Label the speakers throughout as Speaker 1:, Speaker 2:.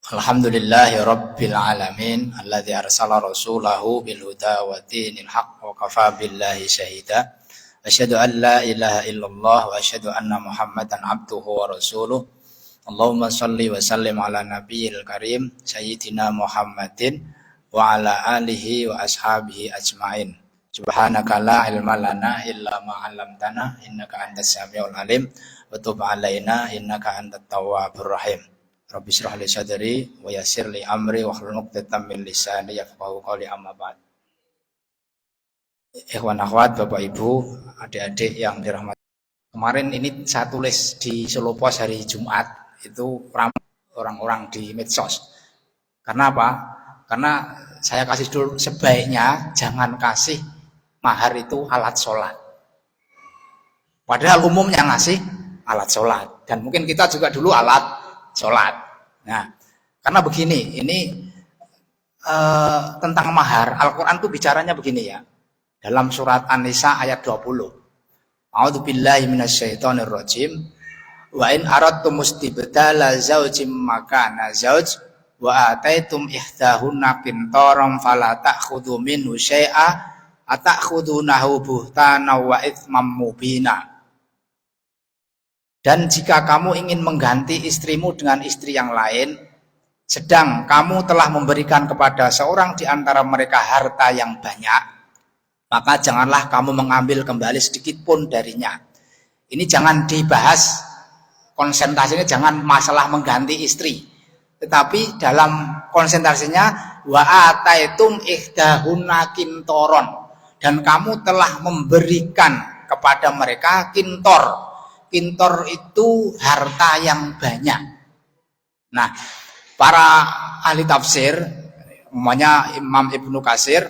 Speaker 1: Alhamdulillahi rabbil alamin alladzi arsala rasulahu bil huda wa dinil haqq wa kafa billahi syahida. Asyhadu an la ilaha illallah wa asyhadu anna Muhammadan abduhu wa rasuluh. Allahumma shalli wa sallim ala nabiyil karim sayyidina Muhammadin wa ala alihi wa ashabihi ajmain. Subhanaka la ilma lana illa ma 'allamtana innaka antas samiul alim wa tub 'alaina innaka antat tawwabur rahim. Rabbi shrah li sadri wa yassir li amri wahlul 'uqdatam min lisani yafqahu qawli, amma ba'd. Ikhwan akhwat, Bapak Ibu, adik-adik yang dirahmati. Kemarin ini saya tulis di Solo Pos hari Jumat, itu ramai orang-orang di medsos. Karena apa? Karena saya kasih dulu, sebaiknya jangan kasih mahar itu alat sholat. Padahal umumnya ngasih alat sholat. Dan mungkin kita juga dulu alat sholat. Nah, karena begini, ini tentang mahar, Al-Quran tuh bicaranya begini ya. Dalam surat An-Nisa ayat 20. A'udzubillahi minasyaitonir rajim. Wa in aradtum istibdala zawjin makana zawj wa ataitum ihdahunna qintaran fala ta'khudhu minhu syai'a atakhudhunahu buhtanan wa itsman mubina. Dan jika kamu ingin mengganti istrimu dengan istri yang lain, sedang kamu telah memberikan kepada seorang di antara mereka harta yang banyak, maka janganlah kamu mengambil kembali sedikit pun darinya. Ini jangan dibahas, konsentrasinya jangan masalah mengganti istri, tetapi dalam konsentrasinya wa ataitum ihdahunna qintaran, dan kamu telah memberikan kepada mereka qintar. Qintar itu harta yang banyak. Nah, para ahli tafsir, umumnya Imam Ibnu Katsir,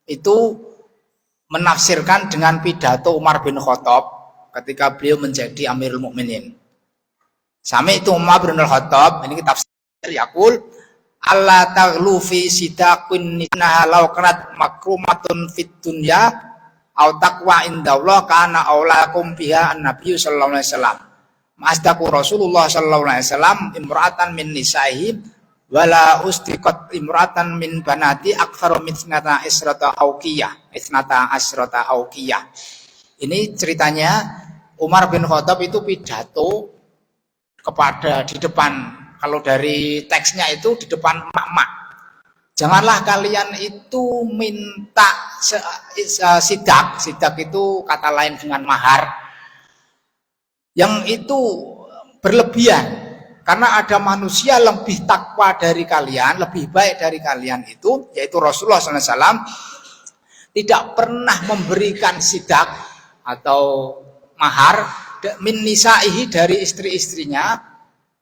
Speaker 1: itu menafsirkan dengan pidato Umar bin Khattab ketika beliau menjadi Amirul Mukminin. Sami itu Umar bin Khattab, ini tafsir yaqul alla taghlu fi sidaqin innaha law kanat makrumatun fid dunya au taqwa indallah kana aulakum biha an-nabiy sallallahu alaihi wasallam. Masdaku Rasulullah sallallahu alaihi wasallam imra'atan min nisaihi wala ustiqat imra'atan min banati aktsara min isnata asrata auqiyah. Ini ceritanya Umar bin Khattab itu pidato kepada di depan, kalau dari teksnya itu di depan emak-emak. Janganlah kalian itu minta sidak itu kata lain dengan mahar, yang itu berlebihan. Karena ada manusia lebih takwa dari kalian, lebih baik dari kalian itu, yaitu Rasulullah SAW, tidak pernah memberikan sidak atau mahar min nisaihi dari istri-istrinya,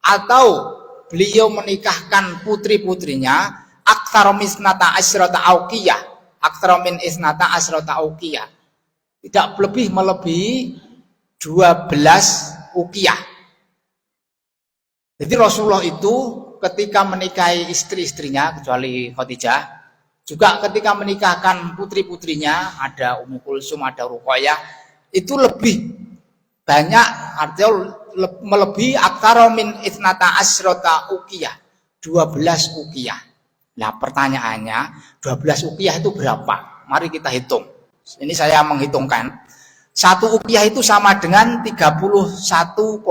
Speaker 1: atau beliau menikahkan putri-putrinya aktsara min isnata asyrata auqiyah, tidak lebih melebihi 12 uqiyah. Jadi Rasulullah itu ketika menikahi istri-istrinya, kecuali Khadijah, juga ketika menikahkan putri-putrinya, ada Ummu Kulsum, ada Ruqayyah, itu lebih banyak, artinya melebihi aktsara min isnata asyrata uqiyah, 12 uqiyah. Nah, pertanyaannya, 12 uqiyah itu berapa? Mari kita hitung. Ini saya menghitungkan. 1 uqiyah itu sama dengan 31,7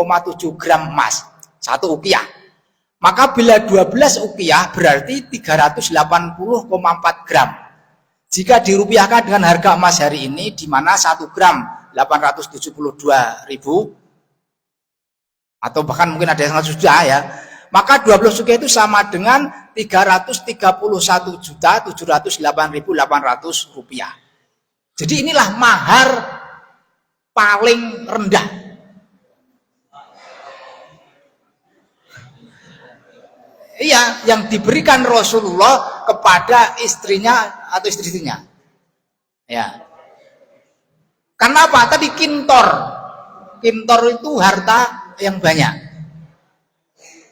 Speaker 1: gram emas. 1 uqiyah. Maka bila 12 uqiyah berarti 380,4 gram. Jika dirupiahkan dengan harga emas hari ini, di mana 1 gram 872.000, atau bahkan mungkin ada yang sudah ya, maka 12 uqiyah itu sama dengan 331.708.800 rupiah. Jadi inilah mahar paling rendah. Iya, yang diberikan Rasulullah kepada istrinya atau istri-istrinya. Ya. Karena apa? Tadi qintar. Qintar itu harta yang banyak.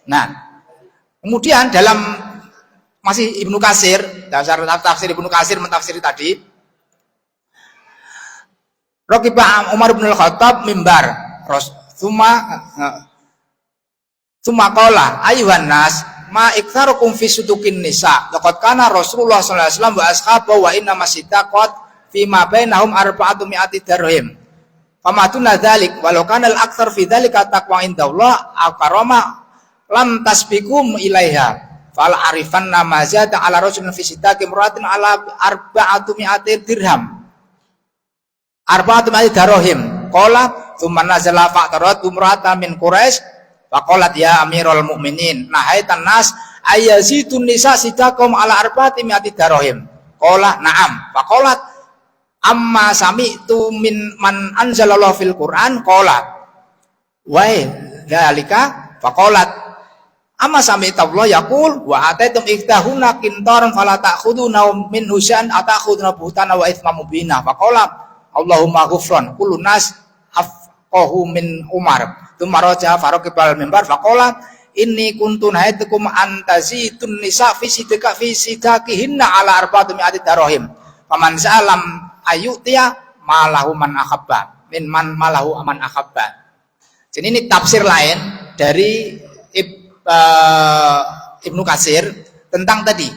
Speaker 1: Nah, kemudian dalam masih Ibnu Katsir, dalam tafsir Ibnu Katsir mentafsiri tadi, Raqibah Umar bin Khattab mimbar, Suma qala ayuhan nas ma iktsarukum fi sutukin nisa. Laqad kana Rasulullah sallallahu alaihi wasallam wa ashabahu wa inna masidaqat fi ma bainahum arba'atu mi'ati dirham. Famatuna dzalik walau kana al-aktsar fi dzalika taqwa indallah aqrama lam tasbiqum ilaiha. Fal arifanna ma zada ala rasulin fi sidaqi muratin ala arba'atu mi'ati dirham. Arba'atu mi'ati dirham. Qala tsumma nazala fa'tarat umratan min Quraisy faqalat ya Amirul Mukminin nahaitan nas ayazitun nisa sidaqum ala arba'ati mi'ati dirham. Qala na'am. Faqalat amma sami'tu min man anzalallahu fil Qur'an qala wa dzalika faqalat amma sami'tu Allah yaqul wa ataitum iktahuna qintaran fala ta'khuduna min husan atakhuduna buhtana wa itsma mubina faqala Allahumma ghufran kullu nas afqahu min Umar tsumma raja faraqibal minbar faqala inni kuntu nahaitukum antazitun nisa fi sidaqihinna ala arba'ati mi'ati dirham faman sa'alam ayutia malahu man akhabba min man malahu aman akhabba. Jadi ini tafsir lain dari Ibnu Katsir tentang tadi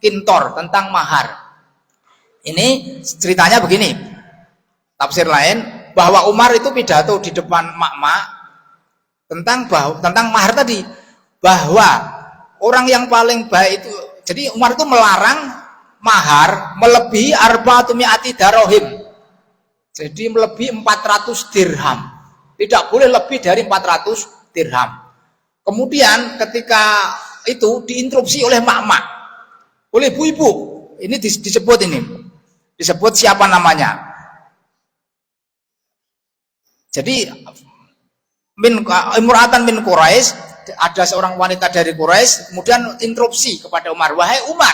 Speaker 1: kintor, tentang mahar. Ini ceritanya begini, tafsir lain bahwa Umar itu pidato di depan mak-mak tentang mahar tadi, bahwa orang yang paling baik itu, jadi Umar itu melarang mahar melebihi arba'atu mi'ati dirham. Jadi melebihi 400 dirham. Tidak boleh lebih dari 400 dirham. Kemudian ketika itu diinterupsi oleh mak-mak, oleh ibu-ibu. Ini disebut siapa namanya. Jadi imra'atan min Quraisy, ada seorang wanita dari Quraisy kemudian interupsi kepada Umar, wahai Umar,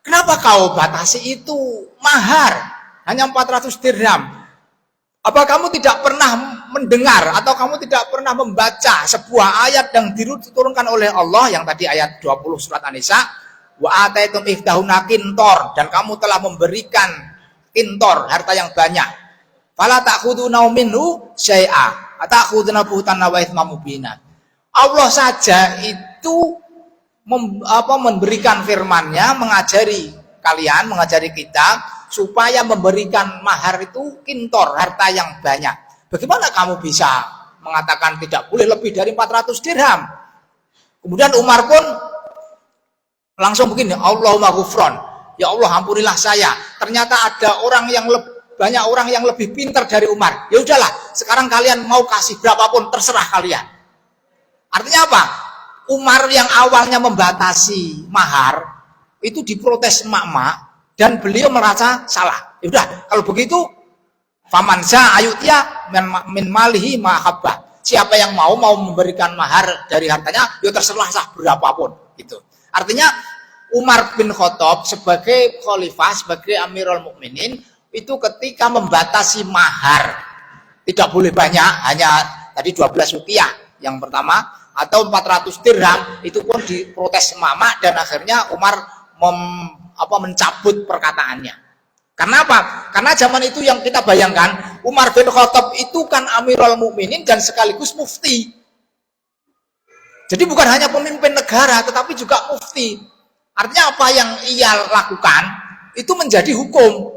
Speaker 1: kenapa kau batasi itu mahar hanya 400 dirham? Apa kamu tidak pernah mendengar atau kamu tidak pernah membaca sebuah ayat yang diturunkan oleh Allah yang tadi ayat 20 surat An-Nisa, wa ataitum ihdahuna qintor, dan kamu telah memberikan qintor, harta yang banyak. Fala ta'khuduna minhu syai'a atakhuduna buhtan wa itsma mubina. Allah saja itu memberikan firman-Nya, mengajari kalian, mengajari kita supaya memberikan mahar itu kintor, harta yang banyak. Bagaimana kamu bisa mengatakan tidak boleh lebih dari 400 dirham? Kemudian Umar pun langsung begini, Allahumma ghufran, ya Allah ampunilah saya. Ternyata ada banyak orang yang lebih pintar dari Umar. Ya udahlah, sekarang kalian mau kasih berapapun terserah kalian. Artinya apa? Umar yang awalnya membatasi mahar itu diprotes emak-emak dan beliau merasa salah. Ya udah, kalau begitu famansa ayutia min malihi mahabbah. Siapa yang mau memberikan mahar dari hartanya, ya terserah sah berapapun gitu. Artinya Umar bin Khattab sebagai khalifah, sebagai Amirul Mukminin itu ketika membatasi mahar tidak boleh banyak, hanya tadi 12 rupiah yang pertama atau 400 dirham, itu pun diprotes emak-emak dan akhirnya Umar mencabut perkataannya. Karena apa? Karena zaman itu yang kita bayangkan, Umar bin Khattab itu kan Amirul Mukminin dan sekaligus mufti. Jadi bukan hanya pemimpin negara tetapi juga mufti. Artinya apa yang ia lakukan itu menjadi hukum.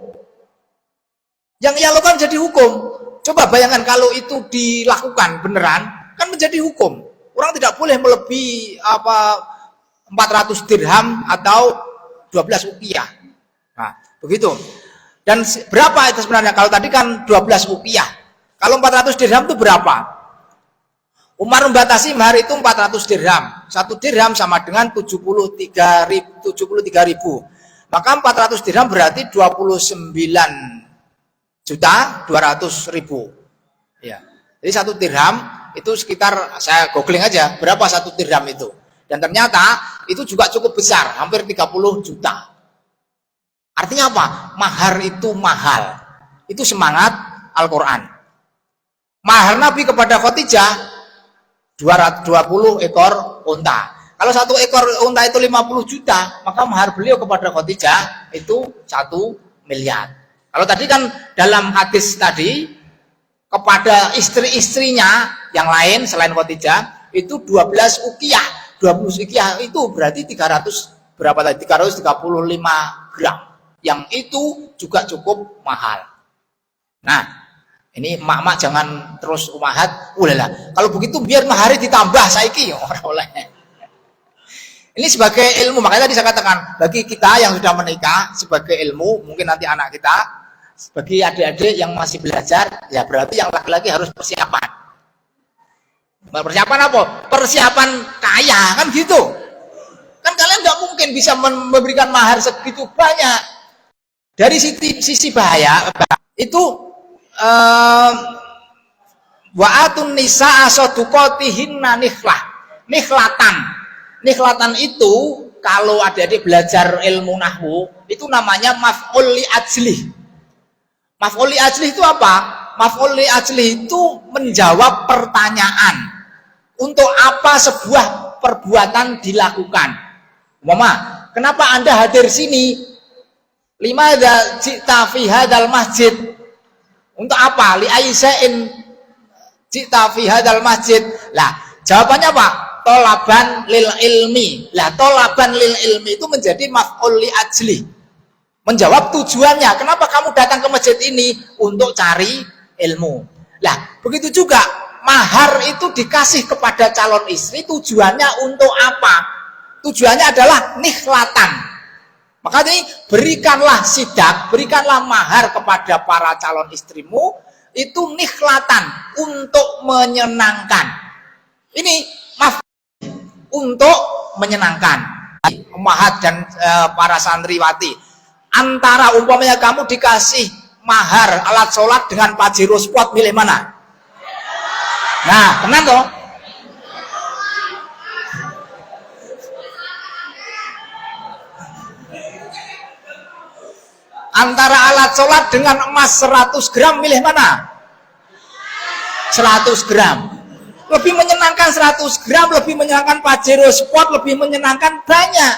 Speaker 1: Yang ia lakukan jadi hukum. Coba bayangkan kalau itu dilakukan beneran, kan menjadi hukum. Orang tidak boleh melebihi 400 dirham atau 12 rupiah. Nah, begitu. Dan berapa itu sebenarnya? Kalau tadi kan 12 rupiah. Kalau 400 dirham itu berapa? Umar membatasi mahar itu 400 dirham. 1 dirham sama dengan 73.000. Maka 400 dirham berarti 29.200.000. Ya. Jadi 1 dirham itu sekitar, saya googling aja, berapa 1 dirham itu. Dan ternyata itu juga cukup besar, hampir 30 juta. Artinya apa? Mahar itu mahal. Itu semangat Al-Quran. Mahar Nabi kepada Khadijah 220 ekor unta. Kalau 1 ekor unta itu 50 juta, maka mahar beliau kepada Khadijah itu 1 miliar. Kalau tadi kan dalam hadis tadi kepada istri-istrinya yang lain selain Khadijah itu 12 uqiyah. 12 20 sekian itu berarti 300 berapa tadi? 335 gram. Yang itu juga cukup mahal. Nah, ini emak-emak jangan terus umahat. Ulala, kalau begitu biar mahari ditambah saiki ora oleh. Ini sebagai ilmu, makanya tadi saya katakan bagi kita yang sudah menikah sebagai ilmu, mungkin nanti anak kita, bagi adik-adik yang masih belajar, ya berarti yang laki-laki harus persiapan. Persiapan apa? Persiapan kaya, kan gitu. Kan kalian nggak mungkin bisa memberikan mahar segitu banyak. Dari sisi bahaya itu wa'atun nisa asaduqatihinna nikhlatan. Nikhlatan itu kalau adik-adik belajar ilmu nahwu itu namanya maf'ul li ajli. Maf'ul li ajli itu apa? Maf'ul li ajli itu menjawab pertanyaan. Untuk apa sebuah perbuatan dilakukan? Mama, kenapa Anda hadir sini? Limadza ji'ta fi hadzal masjid? Untuk apa? Li aisya'in ji'ta fi hadzal masjid. Lah, jawabannya apa? Tolaban lil ilmi. Lah, tolaban lil ilmi itu menjadi maf'ul li ajli. Menjawab tujuannya. Kenapa kamu datang ke masjid ini? Untuk cari ilmu. Lah, begitu juga mahar itu dikasih kepada calon istri tujuannya untuk apa? Tujuannya adalah nikhlatan. Maka ini berikanlah sidak, berikanlah mahar kepada para calon istrimu itu nikhlatan untuk menyenangkan. Ini maaf, untuk menyenangkan. Umahat dan para santriwati, antara umpamanya kamu dikasih mahar alat sholat dengan Pajero Sport, milih mana? Nah, tenang toh. Antara alat sholat dengan emas 100 gram, milih mana? 100 gram. Lebih menyenangkan 100 gram, lebih menyenangkan Pajero Sport, lebih menyenangkan banyak.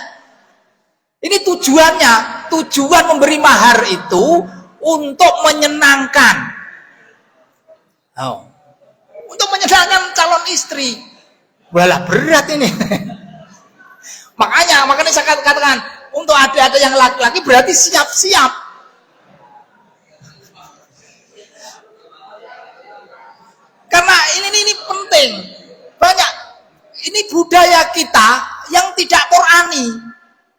Speaker 1: Ini tujuannya. Tujuan memberi mahar itu untuk menyenangkan. Oh. Untuk menyenangkan calon istri. Walah, berat ini. Makanya saya katakan, untuk adik-adik yang laki-laki berarti siap-siap. Karena ini penting. Banyak ini budaya kita yang tidak Qur'ani.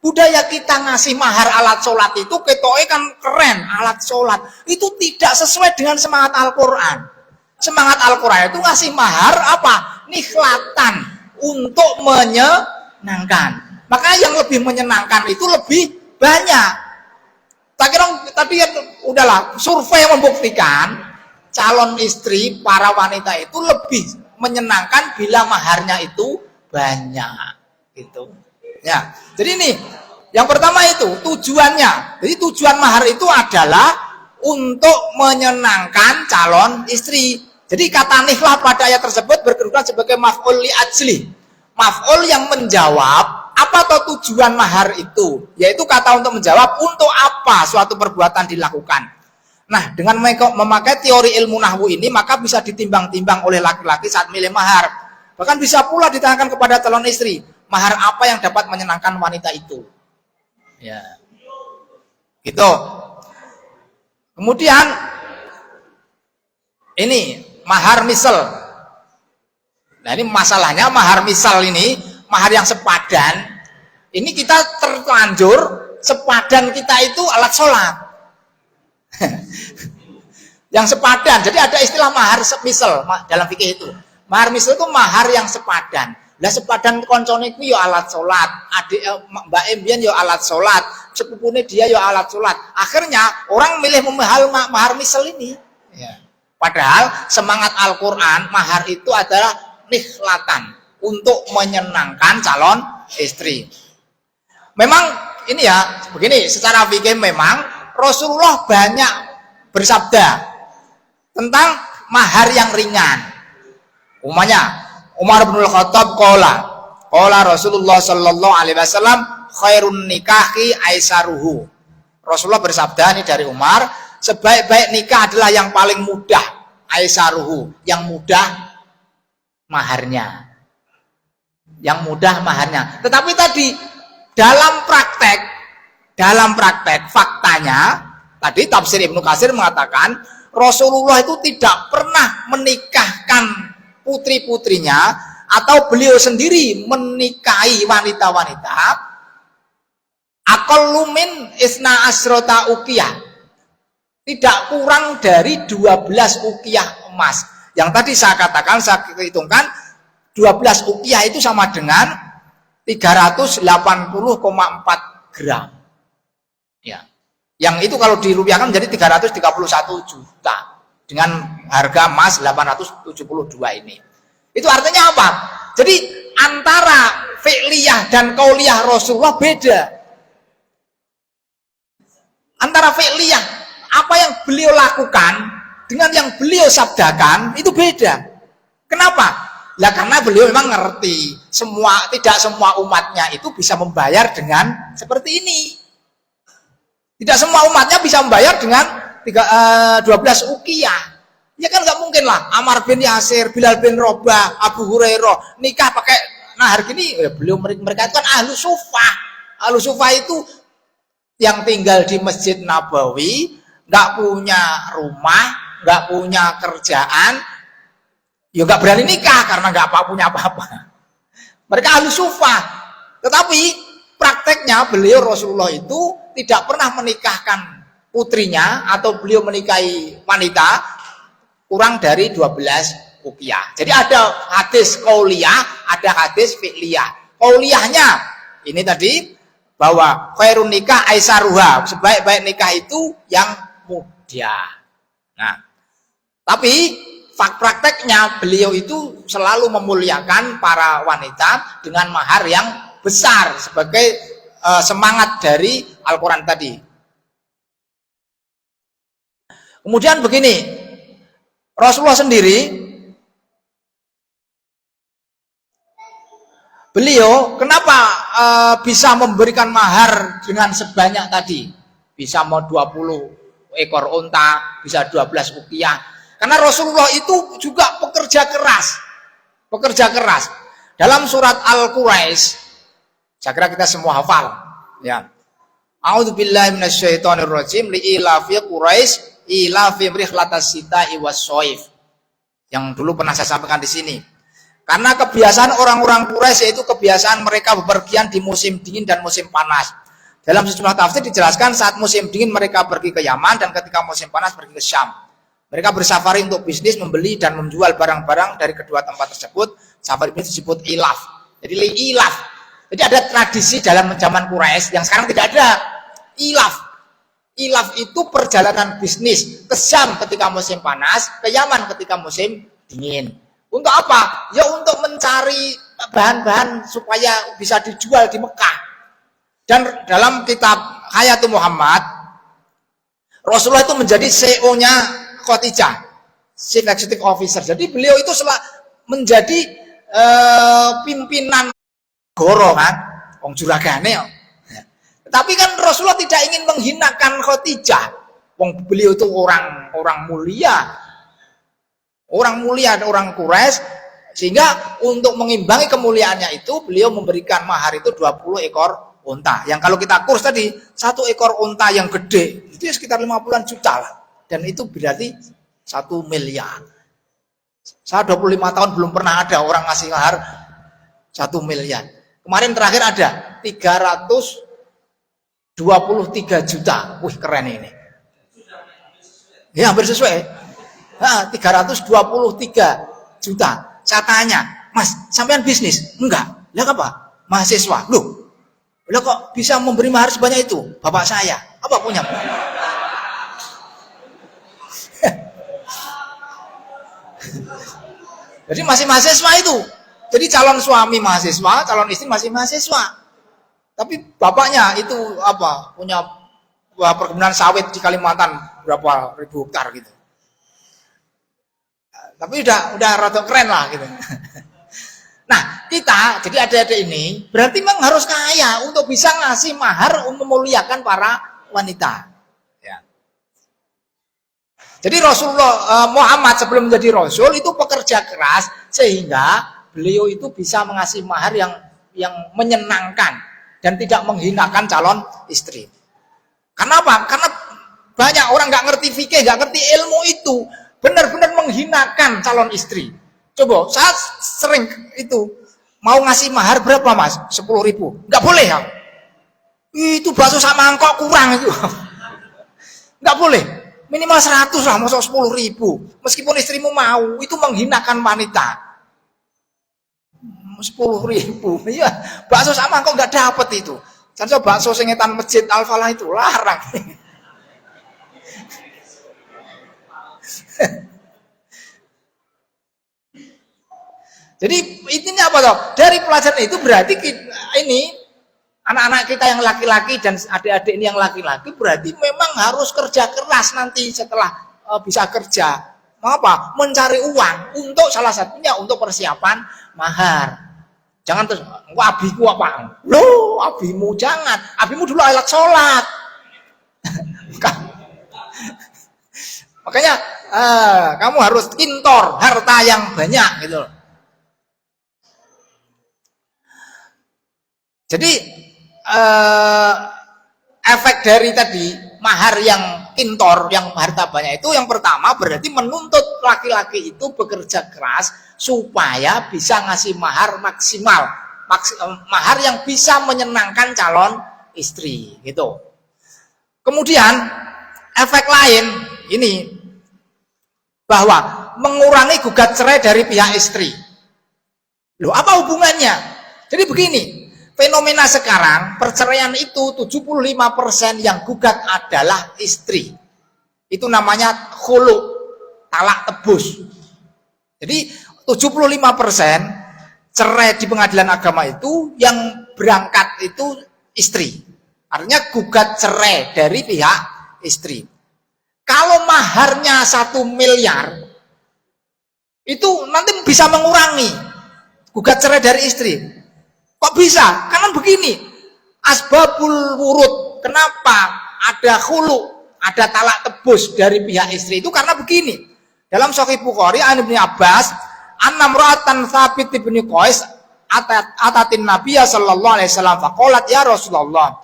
Speaker 1: Budaya kita ngasih mahar alat sholat itu ketoke kan keren, alat sholat. Itu tidak sesuai dengan semangat Al-Qur'an. Semangat Al-Qur'an itu ngasih mahar apa? Nikhlatan, untuk menyenangkan. Maka yang lebih menyenangkan itu lebih banyak. Tapi udahlah, survei yang membuktikan calon istri para wanita itu lebih menyenangkan bila maharnya itu banyak, gitu. Ya, jadi ini yang pertama itu tujuannya. Jadi tujuan mahar itu adalah untuk menyenangkan calon istri. Jadi kata nikhlah pada ayat tersebut berkedudukan sebagai maf'ul li ajli. Maf'ul yang menjawab apa atau tujuan mahar itu, yaitu kata untuk menjawab untuk apa suatu perbuatan dilakukan. Nah, dengan memakai teori ilmu nahwu ini, maka bisa ditimbang-timbang oleh laki-laki saat milih mahar. Bahkan bisa pula ditanyakan kepada calon istri, mahar apa yang dapat menyenangkan wanita itu. Ya, gitu. Kemudian, ini mahar misal. Nah, ini masalahnya mahar misal ini, mahar yang sepadan. Ini kita terlanjur, sepadan kita itu alat sholat. Yang sepadan. Jadi ada istilah mahar misal dalam fikih itu. Mahar misal itu mahar yang sepadan. Lah sepadan koncone ku ya alat salat, adik Mbak Embien ya alat salat, sepupune dia ya alat salat. Akhirnya orang milih mahar misal ini. Ya. Padahal semangat Al-Qur'an mahar itu adalah nikhlatan untuk menyenangkan calon istri. Memang ini ya, begini secara fikih memang Rasulullah banyak bersabda tentang mahar yang ringan. Umumnya Umar bin Khattab qala Rasulullah sallallahu alaihi wasallam khairun nikahi aisaruhu. Rasulullah bersabda ini dari Umar, sebaik-baik nikah adalah yang paling mudah, aisaruhu, yang mudah maharnya. yang mudah maharnya. Tetapi tadi dalam praktek faktanya tadi tafsir Ibnu Katsir mengatakan Rasulullah itu tidak pernah menikahkan putri-putrinya atau beliau sendiri menikahi wanita-wanita aqallu min isna asrota uqiyah, tidak kurang dari 12 uqiyah emas. Yang tadi saya katakan, saya hitungkan 12 uqiyah itu sama dengan 380,4 gram. Ya. Yang itu kalau dirupiahkan menjadi 331 juta dengan harga emas 872 ini. Itu artinya apa? Jadi antara fi'liyah dan qauliyah Rasulullah beda. Antara fi'liyah, apa yang beliau lakukan dengan yang beliau sabdakan itu beda. Kenapa? Lah karena beliau memang ngerti tidak semua umatnya itu bisa membayar dengan seperti ini. Tidak semua umatnya bisa membayar dengan 12 uqiyah. Ya kan nggak mungkin lah. Ammar bin Yasir, Bilal bin Rabah, Abu Hurairah nikah pakai nahar gini. Ya, beliau mereka itu kan ahlu sufah. Ahlu sufah itu yang tinggal di Masjid Nabawi, nggak punya rumah, nggak punya kerjaan, ya nggak berani nikah karena nggak punya apa-apa. Mereka ahlu sufah. Tetapi prakteknya beliau Rasulullah itu tidak pernah menikahkan putrinya atau beliau menikahi wanita kurang dari 12 uqiyah. Jadi ada hadis qauliyah, ada hadis fi'liyah. Qauliyahnya ini tadi bahwa khairun nikah aisaruha, sebaik-baik nikah itu yang mudah. Nah, tapi prakteknya beliau itu selalu memuliakan para wanita dengan mahar yang besar sebagai semangat dari Al-Quran tadi. Kemudian begini, Rasulullah sendiri beliau kenapa bisa memberikan mahar dengan sebanyak tadi, bisa mau 20 ekor unta, bisa 12 uqiyah, karena Rasulullah itu juga pekerja keras dalam surat Al-Quraisy. Saya kira kita semua hafal, ya. A'udzubillahi minasyaitonirrajim, li'ilafi Quraisy ilafi rihlatas sita'i was-shaif. Yang dulu pernah saya sampaikan di sini. Karena kebiasaan orang-orang Quraisy yaitu kebiasaan mereka bepergian di musim dingin dan musim panas. Dalam sejumlah tafsir dijelaskan saat musim dingin mereka pergi ke Yaman dan ketika musim panas pergi ke Syam. Mereka bersafari untuk bisnis, membeli dan menjual barang-barang dari kedua tempat tersebut. Safari ini disebut ilaf. Jadi ilaf. Jadi ada tradisi dalam zaman Quraisy yang sekarang tidak ada. Ilaf itu perjalanan bisnis ke Syam ketika musim panas, ke Yaman ketika musim dingin. Untuk apa? Ya untuk mencari bahan-bahan supaya bisa dijual di Mekah. Dan dalam kitab Hayatul Muhammad, Rasulullah itu menjadi CEO-nya Khadijah, Chief Executive Officer. Jadi beliau itu menjadi pimpinan goro kan, wong juragane. Tapi kan Rasulullah tidak ingin menghinakan Khadijah. Wong beliau itu orang mulia, orang Quraisy, sehingga untuk mengimbangi kemuliaannya itu beliau memberikan mahar itu 20 ekor unta. Yang kalau kita kurs tadi, 1 ekor unta yang gede itu sekitar 50-an juta lah. Dan itu berarti 1 miliar. Saya 25 tahun belum pernah ada orang ngasih mahar 1 miliar. Kemarin terakhir ada 323 juta. Wih, keren ini. Ya, hampir sesuai. Nah, 323 juta. Saya tanya, Mas, sampean bisnis? Enggak. Lah apa? Mahasiswa. Loh, lah kok bisa memberi mahar sebanyak itu? Bapak saya. Apa punya? Jadi masih mahasiswa itu. Jadi calon suami mahasiswa, calon istri masih mahasiswa. Tapi bapaknya itu apa? Punya perkebunan sawit di Kalimantan berapa ribu hektar gitu. Tapi udah rada keren lah gitu. Nah, kita jadi adik-adik ini berarti memang harus kaya untuk bisa ngasih mahar untuk memuliakan para wanita. Ya. Jadi Rasulullah Muhammad sebelum menjadi Rasul itu pekerja keras sehingga beliau itu bisa mengasih mahar yang menyenangkan dan tidak menghinakan calon istri. Kenapa? Karena banyak orang nggak ngerti fikih, nggak ngerti ilmu itu, benar-benar menghinakan calon istri. Coba, saya sering itu mau ngasih mahar berapa mas? 10.000, nggak boleh ya? Itu bakso sama mangkok kurang itu, nggak boleh. Minimal 100 lah, masuk 10.000. Meskipun istrimu mau, itu menghinakan wanita. 10.000, iya, bakso sama kok nggak dapet itu. Contoh bakso sengetan masjid Al-Falah itu larang. Jadi intinya apa toh? Dari pelajaran itu berarti ini anak-anak kita yang laki-laki dan adik-adik ini yang laki-laki berarti memang harus kerja keras nanti setelah bisa kerja. Apa? Mencari uang untuk salah satunya untuk persiapan mahar. Jangan terus, abiku apa? Loh, abimu jangan. Abimu dulu alat sholat. Makanya kamu harus kintor harta yang banyak gitu. Jadi efek dari tadi mahar yang kintor, yang harta banyak itu yang pertama berarti menuntut laki-laki itu bekerja keras supaya bisa ngasih mahar maksimal, mahar yang bisa menyenangkan calon istri gitu. Kemudian efek lain ini bahwa mengurangi gugat cerai dari pihak istri. Loh, apa hubungannya? Jadi begini, fenomena sekarang perceraian itu 75% yang gugat adalah istri. Itu namanya khulu, talak tebus. Jadi 75% cerai di pengadilan agama itu yang berangkat itu istri. Artinya gugat cerai dari pihak istri. Kalau maharnya 1 miliar itu nanti bisa mengurangi gugat cerai dari istri. Kok bisa? Karena begini, asbabul wurud, kenapa ada khulu, ada talak tebus dari pihak istri itu karena begini. Dalam Sahih Bukhari an Ibnu Abbas, annamra'atan Tsabit bin Qais atatin Nabiya sallallahu alaihi wasallam faqalat ya Rasulullah,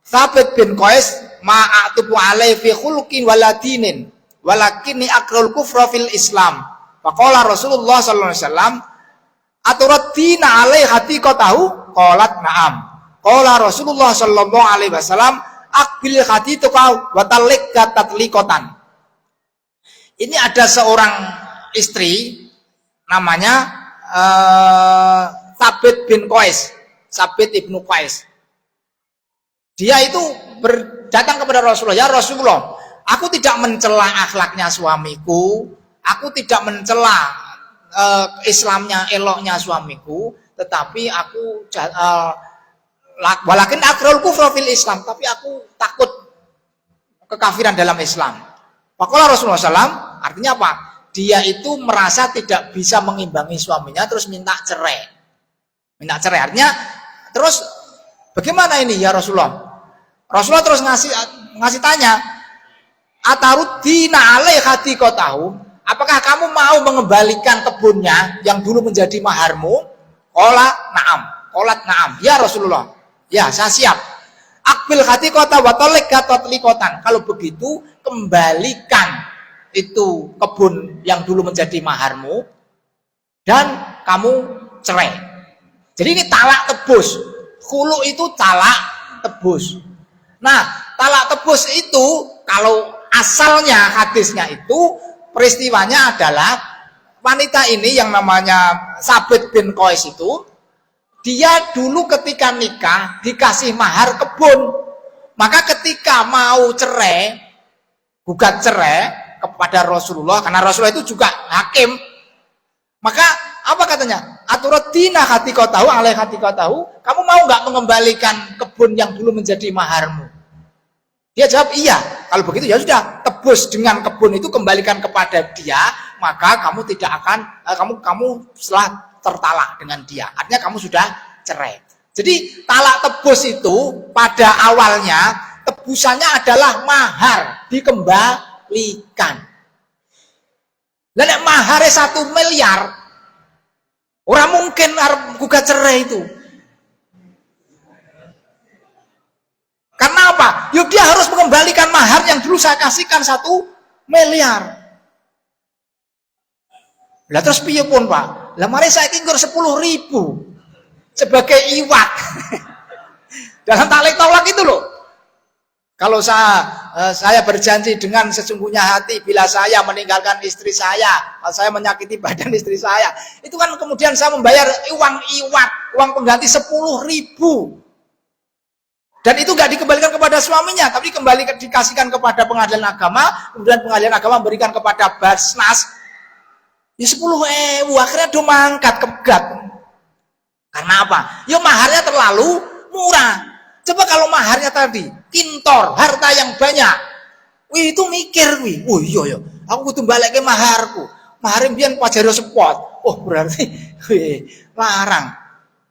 Speaker 1: Tsabit bin Qais ma'atubu alaihi fi khulqin waladinin walakinni akrul kufra fil Islam. Faqala Rasulullah sallallahu alaihi wasallam, aturaddina alaihi hatiqatahu? Qalat na'am. Qala Rasulullah sallallahu alaihi wasallam, aqbil hatiqatahu wa talikka tatliqatan. Ini ada seorang istri namanya Tsabit bin Qais, Tsabit ibnu Qais. Dia itu datang kepada Rasulullah, ya Rasulullah, aku tidak mencela akhlaknya suamiku, aku tidak mencela Islamnya, eloknya suamiku, tetapi aku walakin akrul kufra fil Islam, tapi aku takut kekafiran dalam Islam. Faqala Rasulullah SAW, artinya apa? Dia itu merasa tidak bisa mengimbangi suaminya, terus minta cerai. Minta cerai, artinya terus bagaimana ini ya Rasulullah? Rasulullah terus ngasih tanya, ataruddina alaihi hatiqatahu? Apakah kamu mau mengembalikan kebunnya yang dulu menjadi maharmu? Qala na'am. Qalat na'am. Ya Rasulullah. Ya, saya siap. Akbil hatiqata wa talikka tatliqatan. Kalau begitu, kembalikan itu kebun yang dulu menjadi maharmu dan kamu cerai. Jadi ini talak tebus. Khulu itu talak tebus. Nah, talak tebus itu kalau asalnya hadisnya itu peristiwanya adalah wanita ini yang namanya Tsabit bin Qais itu, dia dulu ketika nikah dikasih mahar kebun. Maka ketika mau cerai, gugat cerai kepada Rasulullah, karena Rasulullah itu juga hakim, maka apa katanya? Aturaddina hatiqatahu alaihi hatiqatahu, kamu mau nggak mengembalikan kebun yang dulu menjadi maharmu? Dia jawab iya. Kalau begitu ya sudah, tebus dengan kebun itu, kembalikan kepada dia, maka kamu tidak akan kamu setelah tertalak dengan dia. Artinya kamu sudah cerai. Jadi talak tebus itu pada awalnya tebusannya adalah mahar dikembalikan. Dan maharnya 1 miliar Orang mungkin arep gugat cerai itu. Karena apa? Yuk dia harus mengembalikan mahar yang dulu saya kasihkan 1 miliar. Lah terus piye pun Pak? Lah mari saya kinggur 10.000 sebagai iwak. Dalam taklek tolak itu loh. Kalau saya berjanji dengan sesungguhnya hati bila saya meninggalkan istri saya, saya menyakiti badan istri saya, itu kan kemudian saya membayar uang iwak, uang pengganti 10.000. Dan itu nggak dikembalikan kepada suaminya, tapi dikasihkan kepada pengadilan agama, kemudian pengadilan agama memberikan kepada Basnas. Ya 10.000, akhirnya do mangkat kegat. Karena apa? Ya maharnya terlalu murah. Coba kalau maharnya tadi, kintor, harta yang banyak. Wih itu mikir, oh iya, aku kudu balik ke maharku. Maharin biar pajero sepot. Oh berarti, larang.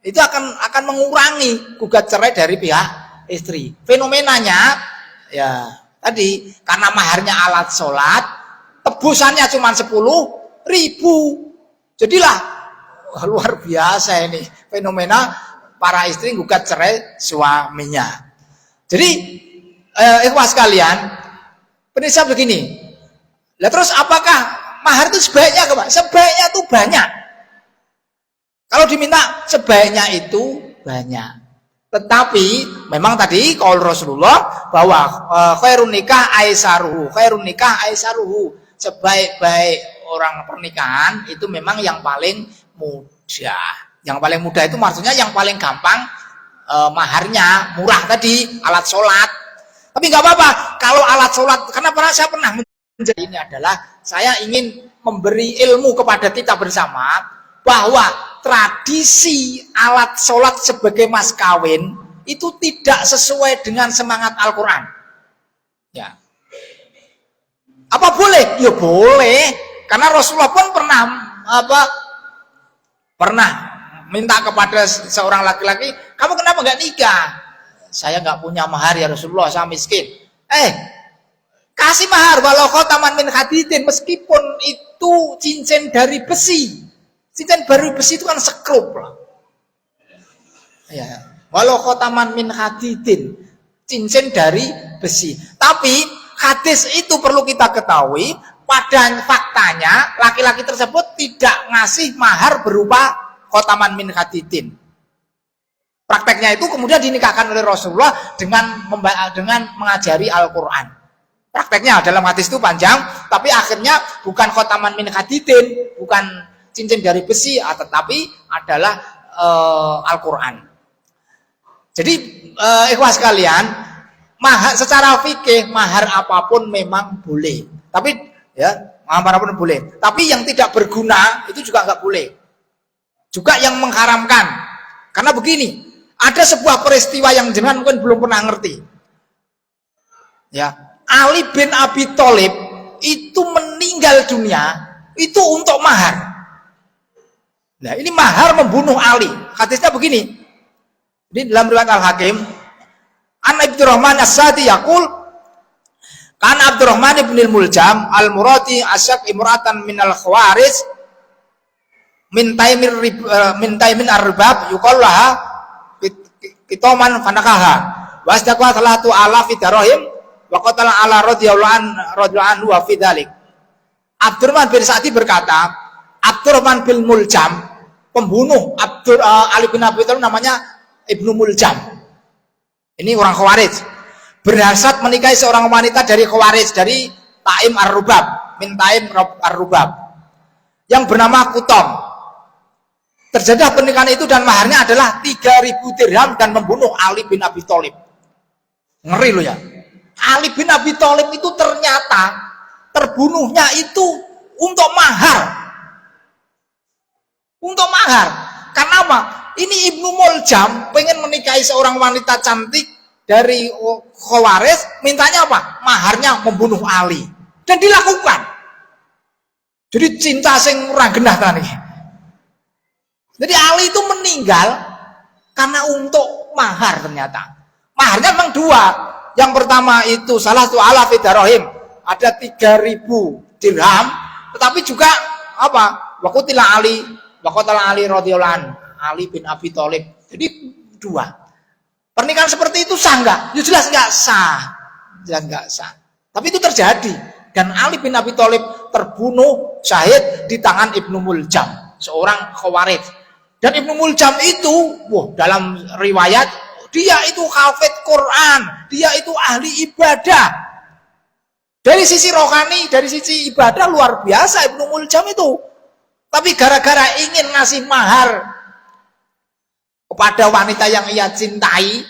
Speaker 1: Itu akan mengurangi gugat cerai dari pihak istri. Fenomenanya, ya tadi, karena maharnya alat sholat, tebusannya cuma 10.000. Jadilah, luar biasa ini, fenomena para istri gugat cerai suaminya. Jadi ikhwas sekalian, prinsip begini. Lah terus apakah mahar itu sebaiknya apa? Sebaiknya itu banyak. Kalau diminta sebaiknya itu banyak. Tetapi memang tadi qaul Rasulullah bahwa khairun nikah aisaruhu, khairun nikah aisaruhu. Sebaik-baik orang pernikahan itu memang yang paling mudah. Yang paling mudah itu maksudnya yang paling gampang maharnya murah tadi, alat sholat. Tapi nggak apa-apa kalau alat sholat, karena saya pernah menjadi ini adalah saya ingin memberi ilmu kepada kita bersama bahwa tradisi alat sholat sebagai mas kawin itu tidak sesuai dengan semangat Al-Quran. Ya. Apa boleh? Ya boleh, karena Rasulullah pun pernah minta kepada seorang laki-laki, kamu kenapa nggak nikah? Saya nggak punya mahar ya Rasulullah, saya miskin. Kasih mahar walau khotaman min hadidin, meskipun itu cincin dari besi. Cincin dari besi itu kan sekrup lah. Ya, walau khotaman min hadidin, cincin dari besi. Tapi hadis itu perlu kita ketahui, pada faktanya laki-laki tersebut tidak ngasih mahar berupa khotaman min hadidin. Prakteknya itu kemudian dinikahkan oleh Rasulullah dengan mengajari Al-Quran. Prakteknya dalam hadis itu panjang, tapi akhirnya bukan khotaman min hadidin, bukan cincin dari besi, tetapi adalah Al-Quran. Jadi ikhwas sekalian, secara fikih mahar apapun memang boleh. Tapi ya, mahar apapun boleh. Tapi yang tidak berguna itu juga nggak boleh. Juga yang mengharamkan. Karena begini, ada sebuah peristiwa yang jenengan mungkin belum pernah ngerti. Ya, Ali bin Abi Thalib itu meninggal dunia itu untuk mahar. Nah, ini mahar membunuh Ali. Hadisnya begini. Ini dalam riwayat Al-Hakim, An Abdurrahman As-Sadi yaqul, kan Abdurrahman ibn al-Muljam al-Murati asyak imra'atan minal khawaris min taimin ar-ribab yuqal laha kitoman fanakaha wasdaqwa salatu ala fidarahim wa qatala ala radhiyallahu anhu wa fi dzalik. Abdurrahman bin Sa'di berkata, Abdurrahman bin Muljam, pembunuh Ali bin Abi Thalib namanya Ibnu Muljam. Ini orang Khawarij. Berhasrat menikahi seorang wanita dari Khawarij, dari Taim ar-Rubab, min Taim ar-Rubab, yang bernama Kutom. Terjadi pernikahan itu dan maharnya adalah 3.000 dirham dan membunuh Ali bin Abi Thalib. Ngeri loh ya. Ali bin Abi Thalib itu ternyata terbunuhnya itu untuk mahar. Untuk mahar. Karena apa? Ini Ibnu Muljam pengen menikahi seorang wanita cantik dari Khawarij, mintanya apa? Maharnya membunuh Ali. Dan dilakukan. Jadi cinta sing ora genah tadi. Jadi Ali itu meninggal karena untuk mahar ternyata. Maharnya memang dua. Yang pertama itu salah satu ala fidarahim, ada 3.000 dirham, tetapi juga apa? Waqutila Ali Waqatala Ali radhiyallahu anhu, Ali bin Abi Thalib. Jadi dua. Pernikahan seperti itu sah enggak? Ya jelas enggak sah. Jelas enggak sah. Tapi itu terjadi dan Ali bin Abi Thalib terbunuh syahid di tangan Ibnu Muljam, seorang Khawarij. Dan Ibnu Muljam itu, dalam riwayat dia itu hafid Quran, dia itu ahli ibadah. Dari sisi rohani, dari sisi ibadah luar biasa Ibnu Muljam itu. Tapi gara-gara ingin ngasih mahar kepada wanita yang ia cintai,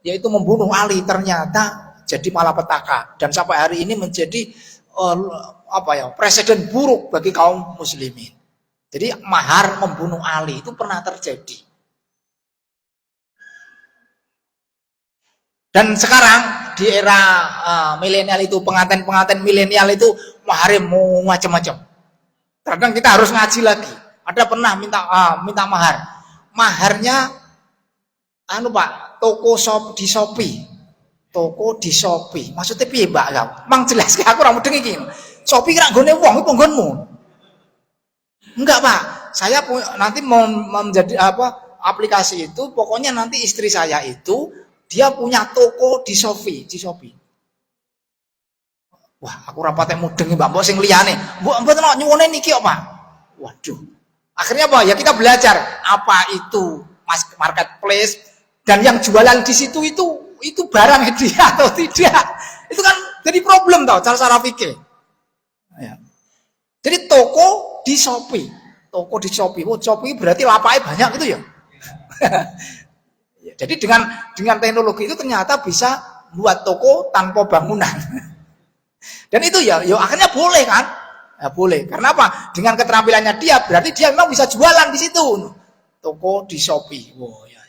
Speaker 1: yaitu membunuh Ali, ternyata jadi malapetaka dan sampai hari ini menjadi presiden buruk bagi kaum muslimin. Jadi mahar membunuh Ali itu pernah terjadi. Dan sekarang di era milenial itu, pengantin-pengantin milenial itu maharnya mau macam-macam. Kadang kita harus ngaji lagi. Ada pernah minta mahar. Maharnya Pak, toko di Shopee. Toko di Shopee. Maksudnya piye, Mbak? Mang jelas aku ora mudeng iki. Shopee kira nggone wong iku nggonmu. Enggak, Pak. Saya nanti mau menjadi aplikasi itu, pokoknya nanti istri saya itu dia punya toko di Shopee, Wah, aku rapate mudeng Mbak, mbok sing liyane. Mbok mboten nyuwune niki kok, Pak. Waduh. Akhirnya apa? Ya kita belajar apa itu marketplace dan yang jualan di situ itu barang dia atau tidak. Itu kan jadi problem tau cara pikir. Ya. Jadi toko di Shopee. Shopee berarti lapaknya banyak gitu ya. Jadi dengan teknologi itu ternyata bisa buat toko tanpa bangunan. Dan itu ya akhirnya boleh kan? Ya, boleh. Karena apa? Dengan keterampilannya dia berarti dia memang bisa jualan di situ. Toko di Shopee. Wow, ya.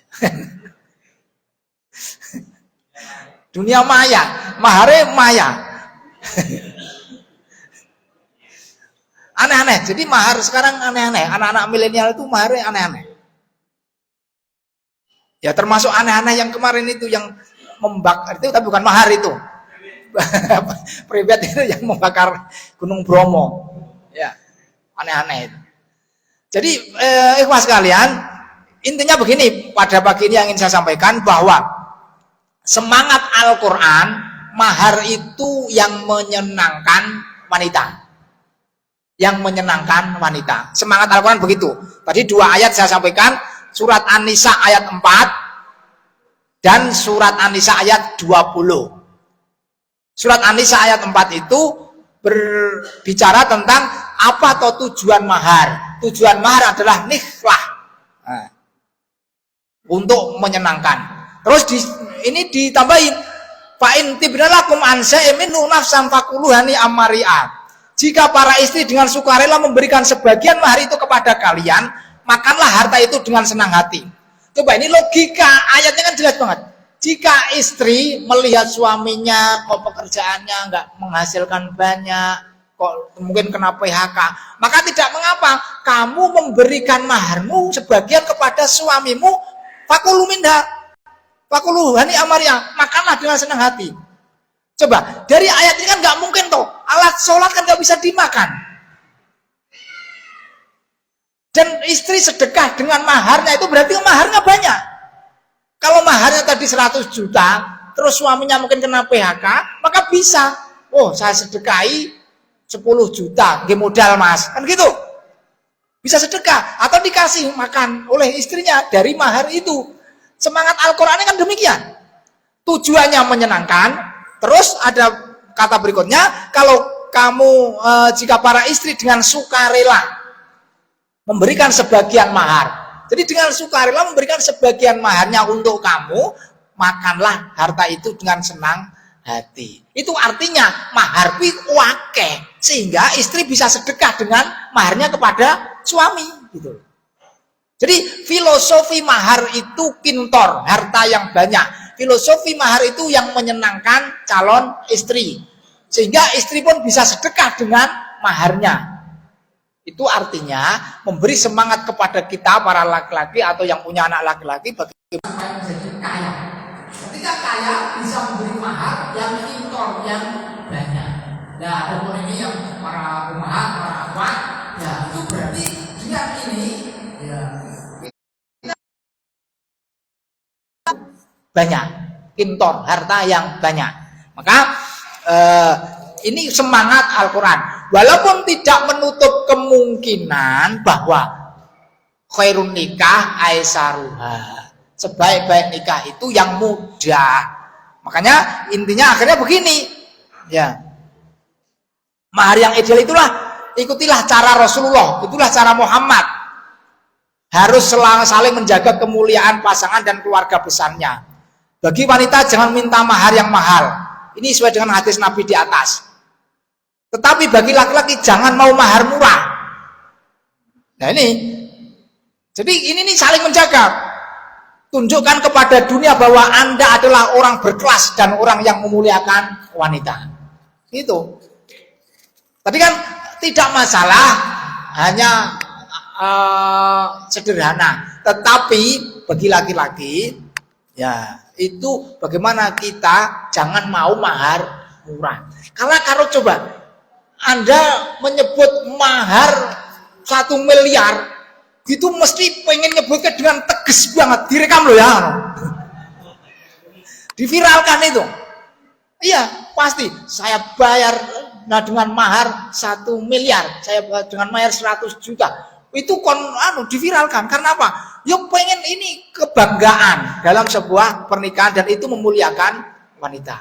Speaker 1: Dunia maya, mahare maya. Aneh-aneh. Jadi mahar sekarang aneh-aneh. Anak-anak milenial itu maharnya aneh-aneh. Ya termasuk aneh-aneh yang kemarin itu yang membakar itu, tapi bukan mahar itu. Pribet itu yang membakar Gunung Bromo. Ya, aneh-aneh itu. Jadi ikhwas sekalian, intinya begini, pada pagi ini yang ingin saya sampaikan bahwa semangat Al-Quran, mahar itu yang menyenangkan wanita. Yang menyenangkan wanita. Semangat Al-Quran begitu. Tadi 2 ayat saya sampaikan, surat An-Nisa ayat 4 dan surat An-Nisa ayat 20. Surat An-Nisa ayat 4 itu berbicara tentang apa atau tujuan mahar. Tujuan mahar adalah nikah. Nah, untuk menyenangkan. Terus ini ditambahin, fa'in tibnalakum ansa eminu nafsan fakuluhani amari'at. Jika para istri dengan sukarela memberikan sebagian mahar itu kepada kalian, makanlah harta itu dengan senang hati. Coba ini logika, ayatnya kan jelas banget. Jika istri melihat suaminya kok pekerjaannya nggak menghasilkan banyak, kok mungkin kena PHK, maka tidak mengapa kamu memberikan maharmu sebagian kepada suamimu, fakulu minha, fakulu hani amaria, makanlah dengan senang hati. Coba dari ayat ini kan nggak mungkin toh, alat sholat kan nggak bisa dimakan. Dan istri sedekah dengan maharnya itu berarti maharnya banyak. Kalau maharnya tadi 100 juta, terus suaminya mungkin kena PHK, maka bisa. Oh, saya sedekahi 10 juta, nggih modal Mas. Kan gitu. Bisa sedekah atau dikasih makan oleh istrinya dari mahar itu. Semangat Al-Qur'an kan demikian. Tujuannya menyenangkan. Terus ada kata berikutnya, kalau kamu jika para istri dengan sukarela memberikan sebagian mahar. Jadi dengan sukarela memberikan sebagian maharnya untuk kamu, makanlah harta itu dengan senang hati. Itu artinya mahar wake, sehingga istri bisa sedekah dengan maharnya kepada suami gitu. Jadi filosofi mahar itu kintor, harta yang banyak. Filosofi mahar itu yang menyenangkan calon istri, sehingga istri pun bisa sedekah dengan maharnya. Itu artinya memberi semangat kepada kita para laki-laki atau yang punya anak laki-laki bagaimana menjadi kaya. Ketika kaya bisa memberi mahar yang kintor, yang banyak. Nah, umur ini yang para umahat, para akhwat, ya itu berarti dengan ini banyak, kintor, harta yang banyak. Maka ini semangat Al-Quran. Walaupun tidak menutup kemungkinan bahwa khairun nikah aisaruha, sebaik-baik nikah itu yang mudah. Makanya intinya akhirnya begini, ya, mahar yang ideal itulah, ikutilah cara Rasulullah, itulah cara Muhammad. Harus saling menjaga kemuliaan pasangan dan keluarga besarnya. Bagi wanita jangan minta mahar yang mahal. Ini sesuai dengan hadis Nabi di atas. Tetapi bagi laki-laki jangan mau mahar murah. Nah ini, jadi ini nih saling menjaga. Tunjukkan kepada dunia bahwa Anda adalah orang berkelas dan orang yang memuliakan wanita. Itu. Tadi kan tidak masalah, hanya sederhana. Tetapi bagi laki-laki, ya itu bagaimana kita jangan mau mahar murah. Karena kalau coba Anda menyebut mahar 1 miliar, itu mesti pengen nyebutnya dengan tegas banget, direkam loh ya, diviralkan itu. Iya pasti saya bayar dengan mahar 1 miliar, saya bayar dengan mahar 100 juta. Itu diviralkan karena apa? Ya pengen ini kebanggaan dalam sebuah pernikahan dan itu memuliakan wanita.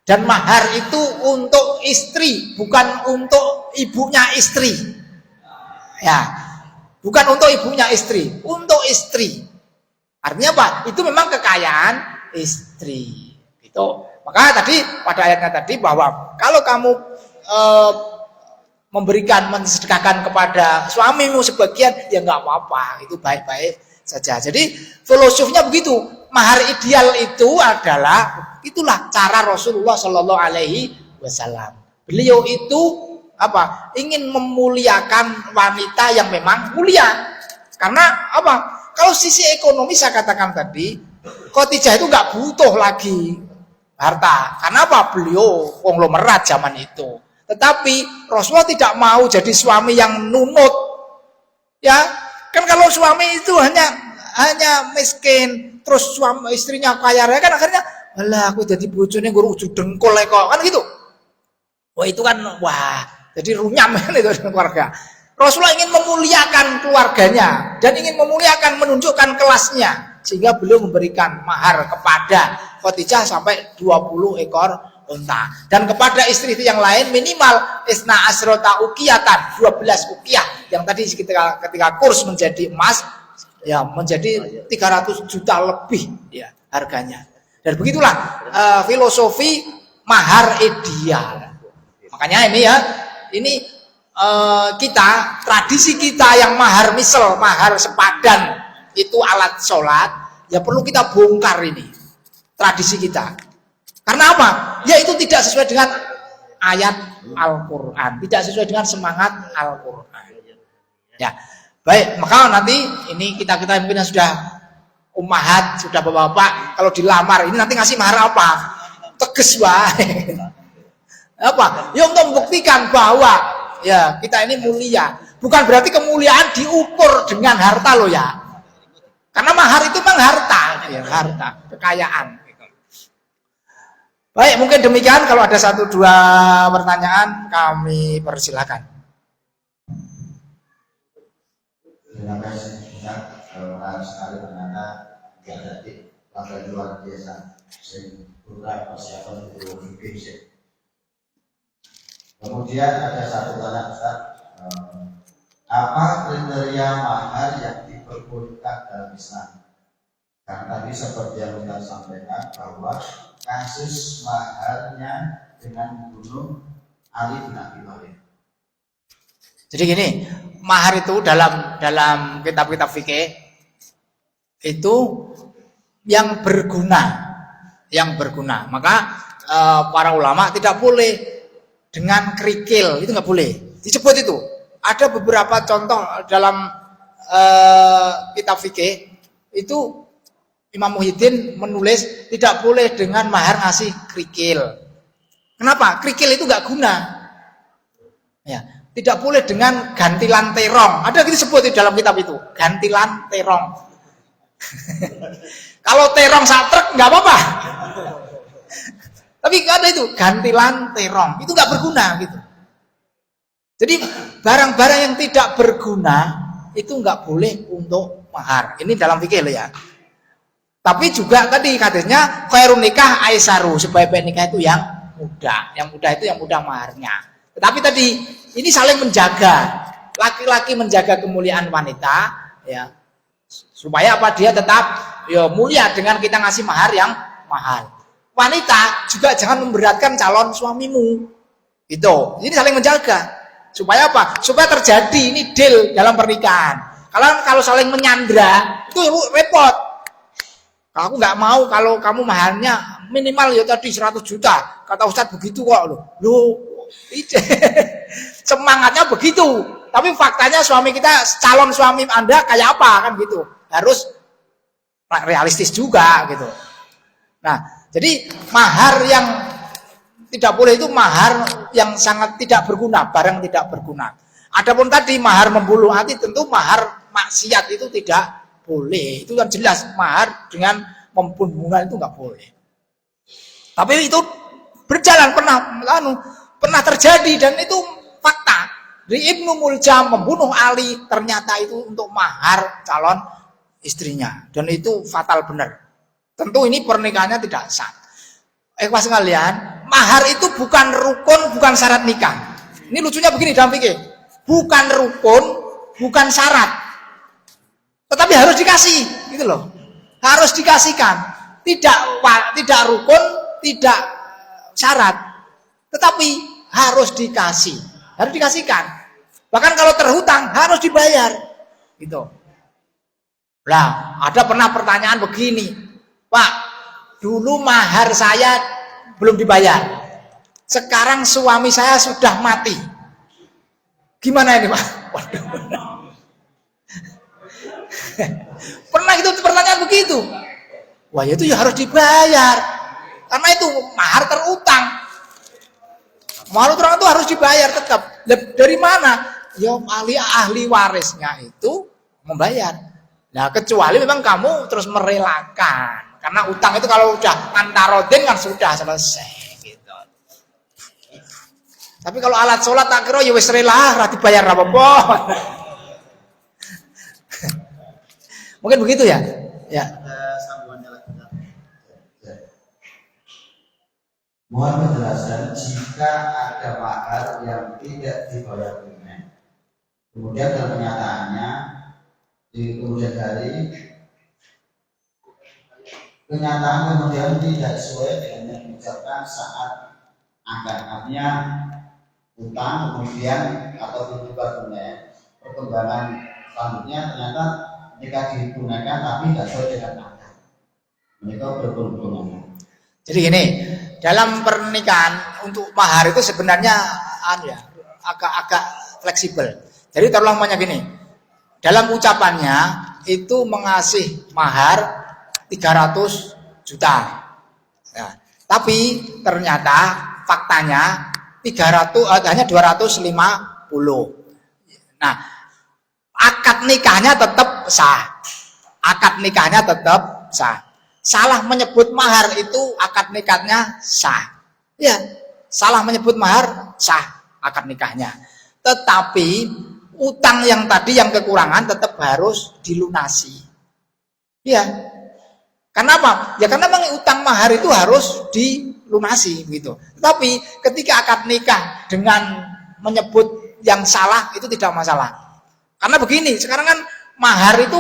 Speaker 1: Dan mahar itu untuk istri, bukan untuk ibunya istri. Ya, bukan untuk ibunya istri, untuk istri. Artinya apa? Itu memang kekayaan istri. Gitu. Maka tadi pada ayatnya tadi bahwa kalau kamu mensedekahkan kepada suamimu sebagian, ya nggak apa-apa, itu baik-baik saja. Jadi filosofnya begitu. Mahar ideal itu adalah itulah cara Rasulullah Shallallahu Alaihi Wasallam. Beliau itu apa? Ingin memuliakan wanita yang memang mulia. Karena apa? Kalau sisi ekonomi saya katakan tadi, Khadijah itu nggak butuh lagi harta. Karena apa? Beliau konglomerat zaman itu. Tetapi Rasulullah tidak mau jadi suami yang nunut. Ya, kan kalau suami itu hanya miskin, terus suami istrinya kaya raya, kan akhirnya alah aku jadi bojone nggo ujug dengkul kok, kan gitu. Wah itu kan jadi runyam itu keluarga. Rasulullah ingin memuliakan keluarganya dan ingin memuliakan, menunjukkan kelasnya, sehingga beliau memberikan mahar kepada Khadijah sampai 20 ekor unta, dan kepada istri yang lain minimal isna asrota ukiyatan, 12 ukiyah, yang tadi ketika kurs menjadi emas ya menjadi 300 juta lebih ya harganya. Dan begitulah filosofi mahar ideal. Makanya ini kita, tradisi kita yang mahar misal, mahar sepadan itu alat sholat, ya perlu kita bongkar ini tradisi kita. Karena apa? Ya itu tidak sesuai dengan ayat Al-Quran, tidak sesuai dengan semangat Al-Quran. Ya, baik. Maka nanti ini kita mungkin sudah ummahat, sudah bapak-bapak, kalau dilamar ini nanti ngasih mahar apa? Tegas baik. Apa? Ya untuk membuktikan bahwa ya kita ini mulia. Bukan berarti kemuliaan diukur dengan harta loh ya. Karena mahar itu memang harta, ya, harta, kekayaan. Baik, mungkin demikian. Kalau ada 1-2 pertanyaan, kami persilakan.
Speaker 2: Terima kasih Ustaz. Kalau sekali ternyata jadi langkah luar biasa. Bukan persiapan untuk fikih. Kemudian ada satu tanya Ustaz. Apa kriteria mahar yang diperbolehkan dalam Islam? Karena tadi seperti yang kita sampaikan bahwa kasus maharnya dengan gunung Ali bin Abi Thalib.
Speaker 1: Jadi gini, mahar itu dalam kitab-kitab fikih itu yang berguna. Maka para ulama tidak boleh dengan kerikil, itu nggak boleh. Disebut itu. Ada beberapa contoh dalam kitab fikih itu. Imam Muhyiddin menulis tidak boleh dengan mahar ngasih kerikil. Kenapa? Kerikil itu nggak guna. Ya, Tidak boleh dengan gantilan terong. Ada gitu sebut di dalam kitab itu, gantilan terong. Kalau terong satrek nggak apa-apa. Tapi ada itu gantilan terong, itu nggak berguna gitu. Jadi barang-barang yang tidak berguna itu nggak boleh untuk mahar. Ini dalam fikih loh ya. Tapi juga tadi hadisnya khairun nikah aisaru, sebaik-baik nikah itu yang mudah. Yang mudah itu yang mudah maharnya. Tetapi tadi ini saling menjaga. Laki-laki menjaga kemuliaan wanita, ya, supaya apa, dia tetap ya mulia dengan kita ngasih mahar yang mahal. Wanita juga jangan memberatkan calon suamimu. Itu. Ini saling menjaga. Supaya apa? Supaya terjadi ini deal dalam pernikahan. Kalau saling menyandra itu repot. Aku nggak mau kalau kamu maharnya minimal ya tadi 100 juta. Kata Ustadz begitu kok loh. Semangatnya begitu. Tapi faktanya suami kita, calon suami Anda kayak apa kan gitu. Harus realistis juga gitu. Nah, jadi mahar yang tidak boleh itu mahar yang sangat tidak berguna, barang tidak berguna. Adapun tadi mahar membuluh hati, tentu mahar maksiat itu tidak boleh. Itu kan jelas, mahar dengan membunuh hubungan itu nggak boleh. Tapi itu berjalan pernah terjadi dan itu fakta. Di Ibnu Muljam membunuh Ali ternyata itu untuk mahar calon istrinya dan itu fatal benar. Tentu ini pernikahannya tidak sah. Pas sekalian, mahar itu bukan rukun, bukan syarat nikah. Ini lucunya begini dalam fikih. Bukan rukun, bukan syarat. Tetapi harus dikasih, gitu loh. Harus dikasihkan. Tidak rukun, tidak syarat. Tetapi harus dikasih. Harus dikasihkan. Bahkan kalau terhutang harus dibayar. Gitu. Nah, ada pernah pertanyaan begini. Pak, dulu mahar saya belum dibayar. Sekarang suami saya sudah mati. Gimana ini, Pak? Waduh. Pernah itu pertanyaan begitu. Wah, itu ya harus dibayar. Karena itu mahar terutang. Mahar terutang itu harus dibayar tetap. Dari mana? Ya ahli warisnya itu membayar. Nah, kecuali memang kamu terus merelakan. Karena utang itu kalau udah antarodin kan sudah selesai gitu. Tapi kalau alat sholat tak kira ya wis rela ra dibayar apa-apa. Mungkin begitu ya? Ya.
Speaker 2: Sambungannya lagi. Mohon penjelasan jika ada mahar yang tidak dibayar tunai. Kemudian dalam kenyataannya di kemudian hari kenyataan kemudian tidak sesuai dengan yang diucapkan saat angkatnya utang kemudian atau dibayar tunai. Perkembangan selanjutnya ternyata mereka ditunaikan tapi tidak sesuai dengan angka. Mereka berhubungan.
Speaker 1: Jadi gini, dalam pernikahan untuk mahar itu sebenarnya agak fleksibel. Jadi terulang gini, dalam ucapannya itu mengasih mahar 300 juta. Ya, tapi ternyata faktanya 300 hanya 250. Nah, akad nikahnya tetap sah. Akad nikahnya tetap sah. Salah menyebut mahar itu akad nikahnya sah. Ya, salah menyebut mahar sah akad nikahnya. Tetapi utang yang tadi yang kekurangan tetap harus dilunasi. Ya. Kenapa? Ya karena memang utang mahar itu harus dilunasi begitu. Tetapi ketika akad nikah dengan menyebut yang salah itu tidak masalah. Karena begini, sekarang kan mahar itu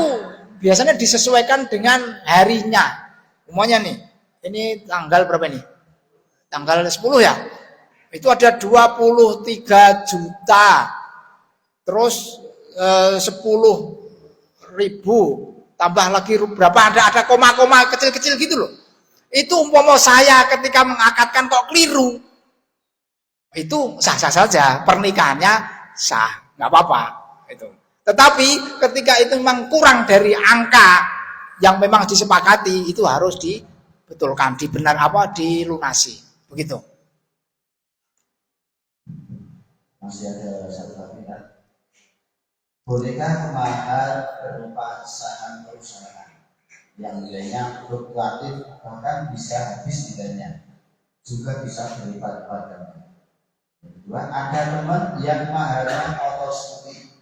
Speaker 1: biasanya disesuaikan dengan harinya. Umumnya nih, ini tanggal berapa nih? Tanggal 10 ya? Itu ada 23 juta. Terus 10.000 tambah lagi berapa, ada koma-koma kecil-kecil gitu loh. Itu umpama saya ketika mengakadkan kok keliru, itu sah-sah saja, pernikahannya sah, nggak apa-apa itu. Tetapi ketika itu memang kurang dari angka yang memang disepakati, itu harus dibetulkan, dilunasi, begitu.
Speaker 2: Masih ada satu lagi kan? Bolehkah mahar berupa saham perusahaan yang nilainya fluktuatif bahkan bisa habis nilainya, juga bisa berlipat-lipat ganda? Kedua, ada teman yang maharnya otomatis.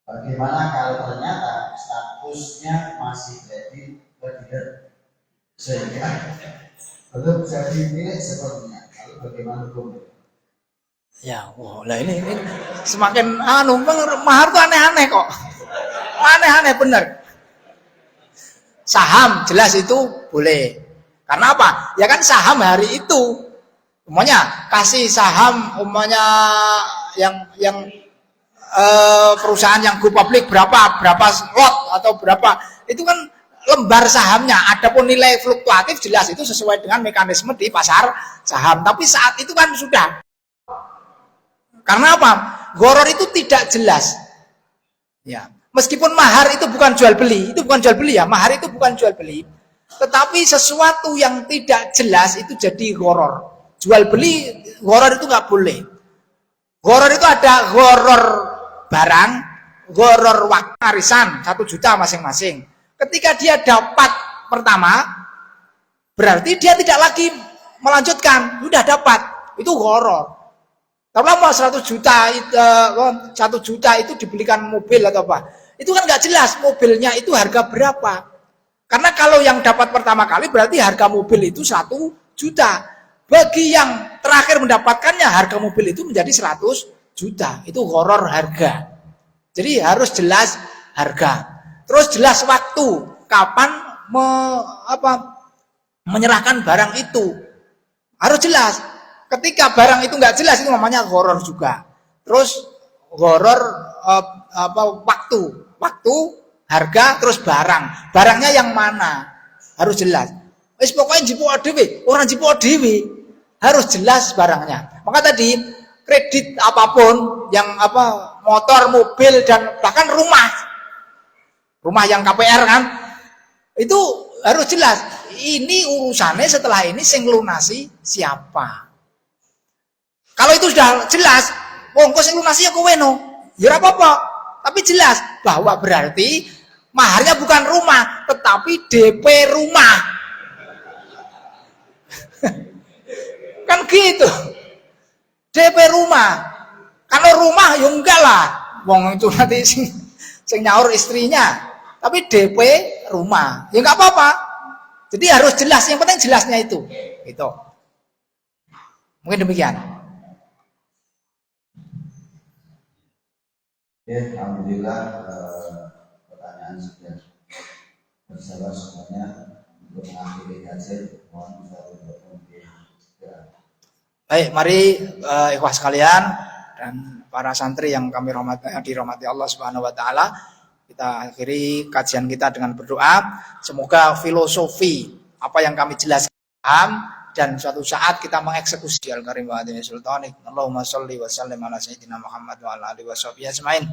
Speaker 2: Bagaimana kalau ternyata statusnya masih jadi leader sehingga belum jadi milik sepenuhnya? Lalu bagaimana hukumnya?
Speaker 1: Ya, wah, lah ini semakin mahar tuh aneh-aneh kok. Aneh-aneh bener. Saham jelas itu boleh. Karena apa? Ya kan saham hari itu. Umpamanya kasih saham umpamanya yang perusahaan yang go public berapa lot atau berapa. Itu kan lembar sahamnya. Adapun nilai fluktuatif jelas itu sesuai dengan mekanisme di pasar saham. Tapi saat itu kan sudah. Karena apa? Gharar itu tidak jelas. Ya, meskipun mahar itu bukan jual beli, ya. Mahar itu bukan jual beli. Tetapi sesuatu yang tidak jelas itu jadi gharar. Jual beli gharar itu nggak boleh. Gharar itu ada gharar barang, gharar waktu arisan 1 juta masing-masing. Ketika dia dapat pertama, berarti dia tidak lagi melanjutkan, sudah dapat. Itu gharar. Kalau mau 100 juta, 1 juta itu dibelikan mobil atau apa? Itu kan nggak jelas mobilnya itu harga berapa. Karena kalau yang dapat pertama kali berarti harga mobil itu 1 juta. Bagi yang terakhir mendapatkannya harga mobil itu menjadi 100 juta. Itu gharar harga. Jadi harus jelas harga. Terus jelas waktu kapan menyerahkan barang itu. Harus jelas. Ketika barang itu nggak jelas itu namanya gharar juga. Terus gharar waktu, harga, terus barang. Barangnya yang mana? Harus jelas. Wis pokoknya jipuk dhewe, orang jipuk dhewe. Harus jelas barangnya. Maka tadi kredit apapun yang motor, mobil dan bahkan rumah yang KPR kan, itu harus jelas. Ini urusannya setelah ini sing lunasi siapa? Kalau itu sudah jelas, kok sing lunasi ya kowe no. Ya ora apa-apa. Tapi jelas bahwa berarti maharnya bukan rumah, tetapi DP rumah. Kan gitu. DP rumah. Kalau rumah ya enggak lah. Wong itu nanti sing nyaur istrinya. Tapi DP rumah. Ya enggak apa-apa. Jadi harus jelas, yang penting jelasnya itu. Gitu. Mungkin demikian.
Speaker 2: Oke, alhamdulillah pertanyaan sudah terjawab semuanya. Untuk mengakhiri kajian, mohon bisa mungkin.
Speaker 1: Baik, mari ikhwah sekalian dan para santri yang kami dirahmati Allah Subhanahu wa taala, kita akhiri kajian kita dengan berdoa. Semoga filosofi apa yang kami jelaskan dan suatu saat kita mengeksekusi al-karim wa adini sultanik. Allahumma sholli wa sallim ala sayyidina Muhammad wa ala alihi washabihi ajmain.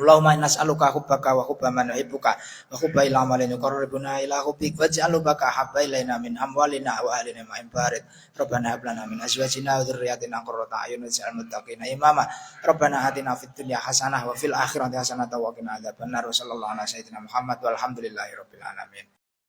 Speaker 1: Allahumma inna nas'aluka hubbaka wa hubba man yuhibbuka wa hubba ila amalin yuqarribuna ila hubbik waj'al baka habba ilaina min amwalina wa ahlina ma'in barid. Rabbana hab lana min azwajina wa dhurriyyatina qurrata a'yun waj'al muttaqina imama. Rabbana atina fid dunya hasanah wa fil akhirati hasanah wa qina adzabannar. Sallallahu ala sayyidina Muhammad walhamdulillahi rabbil alamin.